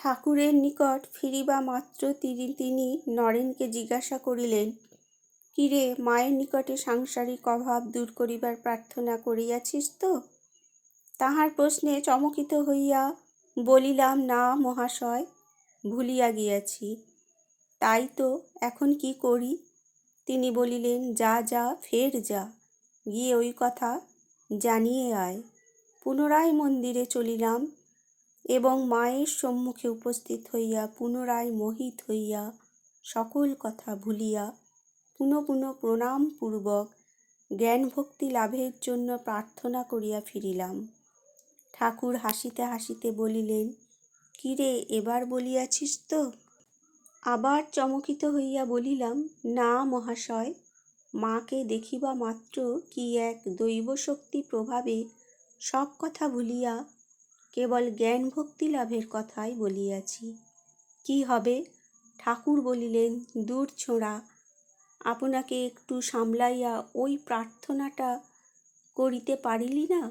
ঠাকুরের নিকট ফিরিবা মাত্র তিনি নরেনকে জিজ্ঞাসা করিলেন, কিরে, মায়ের নিকটে সাংসারিক অভাব দূর করিবার প্রার্থনা করিয়াছিস তো? তাহার প্রশ্নে চমকিত হইয়া বলিলাম, না মহাশয়, ভুলিয়া গিয়াছি। তাই তো, এখন কি করি? তিনি বলিলেন, যা যা, ফের যা, গিয়ে ওই কথা জানিয়ে আয়। পুনরায় মন্দিরে চলিলাম এবং মায়ের সম্মুখে উপস্থিত হইয়া পুনরায় মোহিত হইয়া সকল কথা ভুলিয়া পুনঃ পুনঃ প্রণামপূর্বক জ্ঞান ভক্তি লাভের জন্য প্রার্থনা করিয়া ফিরিলাম। ঠাকুর হাসিতে হাসিতে বলিলেন, কিরে, এবার বলিয়াছিস তো? আবার চমকিত হইয়া বলিলাম, না মহাশয়, মাকে দেখিবা মাত্র কি এক দৈবশক্তি প্রভাবে সব কথা ভুলিয়া কেবল জ্ঞান ভক্তি লাভের কথাই বলিয়াছি। কি হবে? ঠাকুর বলিলেন, দূর ছোঁড়া, আপনাকে একটু সামলাইয়া ওই প্রার্থনাটা করিতে পারিলি না?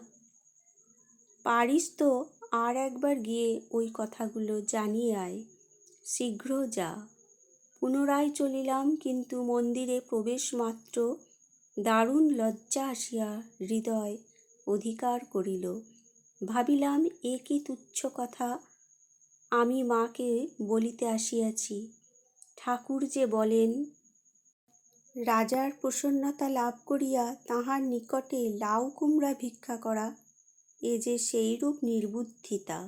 পারিস তো আর একবার গিয়ে ওই কথাগুলো জানিয়ে আয়, শীঘ্র যা। পুনরায় চলিলাম, কিন্তু মন্দিরে প্রবেশ মাত্র দারুণ লজ্জা আসিয়া হৃদয় অধিকার করিল। ভাবিলাম, এ কি তুচ্ছ কথা আমি মাকে বলিতে আসিয়াছি। ঠাকুর যে বলেন, রাজার প্রসন্নতা লাভ করিয়া তাহার নিকটে লাউ কুমড়া ভিক্ষা করা, এ যে সেইরূপ নির্বুদ্ধিতা।